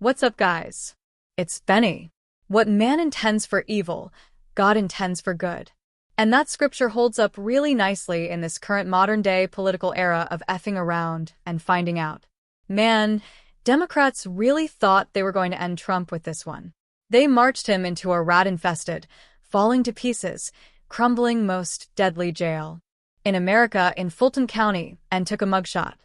What's up, guys? It's Benny. What man intends for evil, God intends for good. And that scripture holds up really nicely in this current modern-day political era of effing around and finding out. Man, Democrats really thought they were going to end Trump with this one. They marched him into a rat-infested, falling to pieces, crumbling most deadly jail in America in Fulton County and took a mugshot.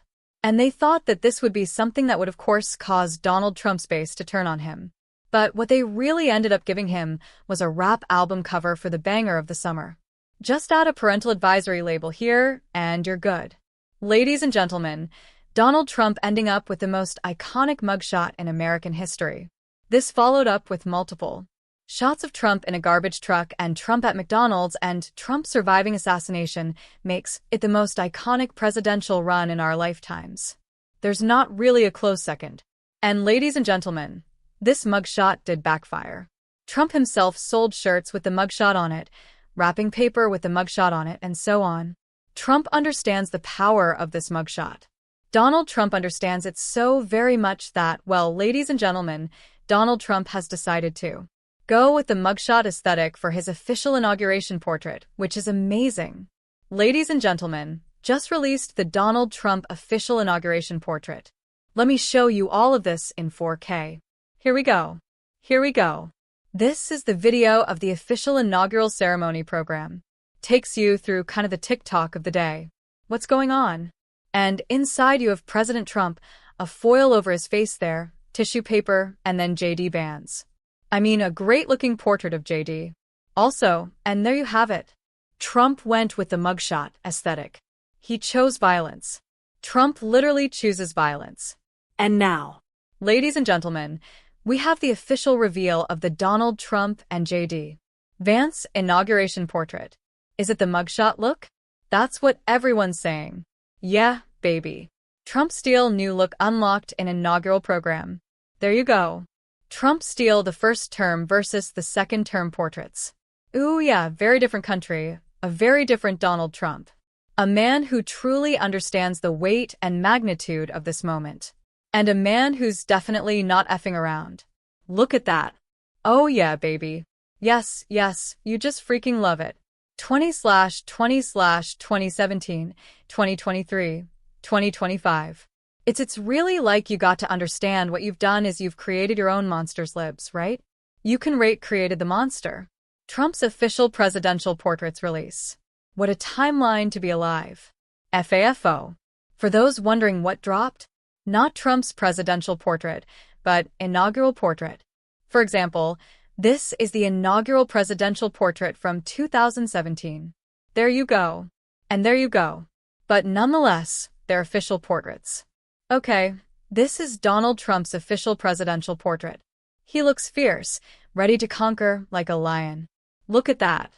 And they thought that this would be something that would of course cause Donald Trump's base to turn on him. But what they really ended up giving him was a rap album cover for the banger of the summer. Just add a parental advisory label here, and you're good. Ladies and gentlemen, Donald Trump ending up with the most iconic mugshot in American history. This followed up with multiple shots of Trump in a garbage truck and Trump at McDonald's, and Trump surviving assassination makes it the most iconic presidential run in our lifetimes. There's not really a close second. And ladies and gentlemen, this mugshot did backfire. Trump himself sold shirts with the mugshot on it, wrapping paper with the mugshot on it, and so on. Trump understands the power of this mugshot. Donald Trump understands it so very much that, well, ladies and gentlemen, Donald Trump has decided to go with the mugshot aesthetic for his official inauguration portrait, which is amazing. Ladies and gentlemen, just released the Donald Trump official inauguration portrait. Let me show you all of this in 4K. Here we go. Here we go. This is the video of the official inaugural ceremony program. Takes you through kind of the TikTok of the day. What's going on? And inside you have President Trump, a foil over his face there, tissue paper, and then JD bands. I mean, a great-looking portrait of JD. Also, and there you have it. Trump went with the mugshot aesthetic. He chose violence. Trump literally chooses violence. And now, ladies and gentlemen, we have the official reveal of the Donald Trump and JD Vance inauguration portrait. Is it the mugshot look? That's what everyone's saying. Yeah, baby. Trump steal new look unlocked in inaugural program. There you go. Trump steal the first term versus the second term portraits. Ooh yeah, very different country, a very different Donald Trump. A man who truly understands the weight and magnitude of this moment. And a man who's definitely not effing around. Look at that. Oh yeah, baby. Yes, you just freaking love it. 20/20/2017, 2023, 2025. It's really like you got to understand what you've done is you've created your own monster's libs, right? You can rate created the monster. Trump's official presidential portraits release. What a timeline to be alive. FAFO. For those wondering what dropped, not Trump's presidential portrait, but inaugural portrait. For example, this is the inaugural presidential portrait from 2017. There you go. And there you go. But nonetheless, they're official portraits. Okay, this is Donald Trump's official presidential portrait. He looks fierce, ready to conquer like a lion. Look at that.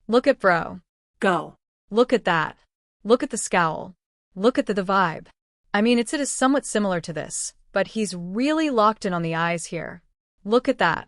Look at bro. Go. Look at that. Look at the scowl. Look at the vibe. I mean, it is somewhat similar to this, but he's really locked in on the eyes here. Look at that.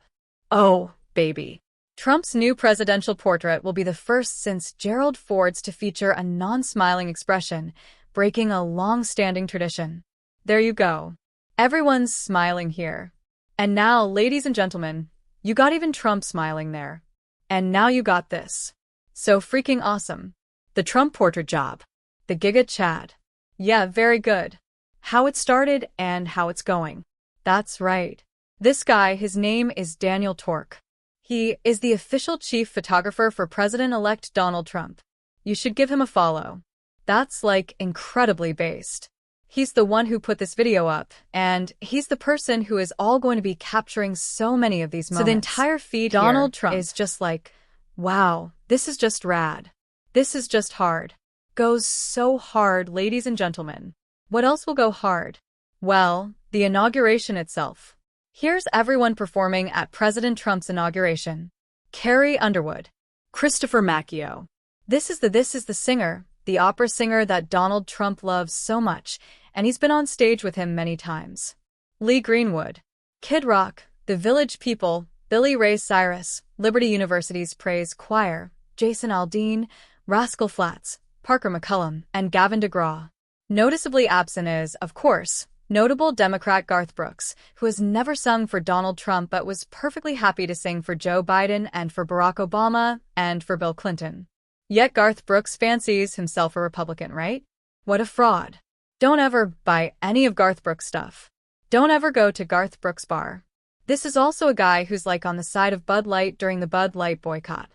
Oh, baby. Trump's new presidential portrait will be the first since Gerald Ford's to feature a non-smiling expression, breaking a long-standing tradition. There you go. Everyone's smiling here. And now, ladies and gentlemen, you got even Trump smiling there. And now you got this. So freaking awesome. The Trump portrait job. The Giga Chad. Yeah, very good. How it started and how it's going. That's right. This guy, his name is Daniel Tork. He is the official chief photographer for President-elect Donald Trump. You should give him a follow. That's like incredibly based. He's the one who put this video up, and he's the person who is all going to be capturing so many of these moments. So the entire feed Donald Trump is just like, wow, this is just rad. This is just hard. Goes so hard, ladies and gentlemen. What else will go hard? Well, the inauguration itself. Here's everyone performing at President Trump's inauguration. Carrie Underwood. Christopher Macchio. This is the singer, the opera singer that Donald Trump loves so much, and he's been on stage with him many times. Lee Greenwood. Kid Rock, The Village People, Billy Ray Cyrus, Liberty University's Praise Choir, Jason Aldean, Rascal Flatts, Parker McCullum, and Gavin DeGraw. Noticeably absent is, of course, Notable Democrat Garth Brooks, who has never sung for Donald Trump but was perfectly happy to sing for Joe Biden and for Barack Obama and for Bill Clinton. Yet Garth Brooks fancies himself a Republican, right? What a fraud. Don't ever buy any of Garth Brooks' stuff. Don't ever go to Garth Brooks' bar. This is also a guy who's like on the side of Bud Light during the Bud Light boycott.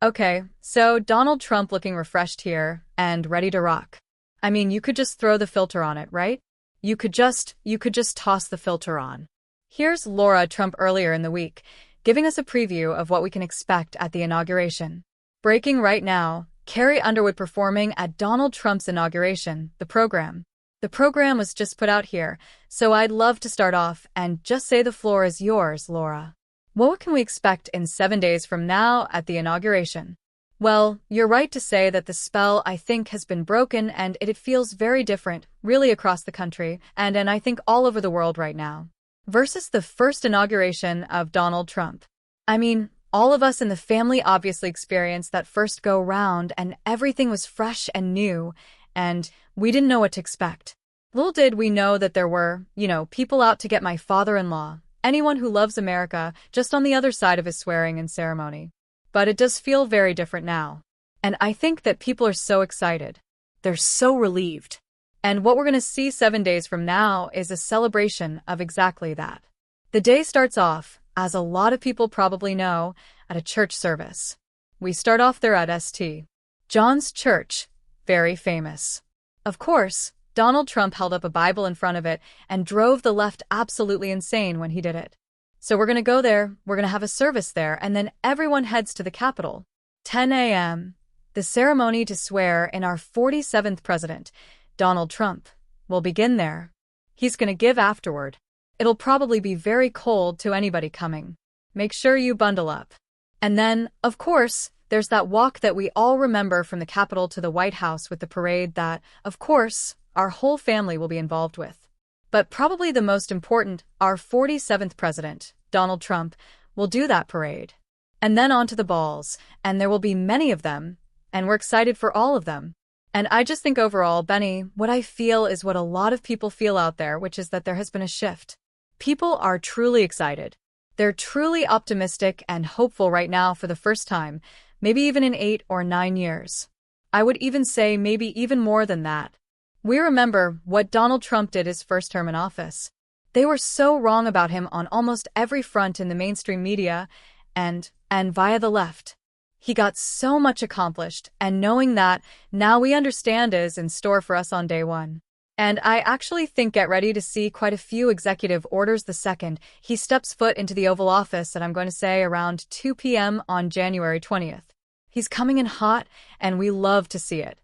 Okay, so Donald Trump looking refreshed here and ready to rock. I mean, you could just throw the filter on it, right? You could just toss the filter on. Here's Laura Trump earlier in the week, giving us a preview of what we can expect at the inauguration. Breaking right now, Carrie Underwood performing at Donald Trump's inauguration, the program. The program was just put out here, so I'd love to start off and just say the floor is yours, Laura. What can we expect in 7 days from now at the inauguration? Well, you're right to say that the spell, I think, has been broken and it feels very different, really across the country, and I think all over the world right now. Versus the first inauguration of Donald Trump. I mean, all of us in the family obviously experienced that first go-round and everything was fresh and new, and we didn't know what to expect. Little did we know that there were, people out to get my father-in-law, anyone who loves America, just on the other side of his swearing-in ceremony. But it does feel very different now. And I think that people are so excited. They're so relieved. And what we're going to see 7 days from now is a celebration of exactly that. The day starts off, as a lot of people probably know, at a church service. We start off there at St. John's Church, very famous. Of course, Donald Trump held up a Bible in front of it and drove the left absolutely insane when he did it. So we're going to go there, we're going to have a service there, and then everyone heads to the Capitol. 10 a.m. The ceremony to swear in our 47th president, Donald Trump, will begin there. He's going to give afterward. It'll probably be very cold to anybody coming. Make sure you bundle up. And then, of course, there's that walk that we all remember from the Capitol to the White House with the parade that, of course, our whole family will be involved with. But probably the most important, our 47th president, Donald Trump, will do that parade. And then on to the balls, and there will be many of them, and we're excited for all of them. And I just think overall, Benny, what I feel is what a lot of people feel out there, which is that there has been a shift. People are truly excited. They're truly optimistic and hopeful right now for the first time, maybe even in 8 or 9 years. I would even say maybe even more than that. We remember what Donald Trump did his first term in office. They were so wrong about him on almost every front in the mainstream media and via the left. He got so much accomplished, and knowing that, now we understand is in store for us on day one. And I actually think get ready to see quite a few executive orders the second he steps foot into the Oval Office, and I'm going to say around 2 p.m. on January 20th. He's coming in hot, and we love to see it.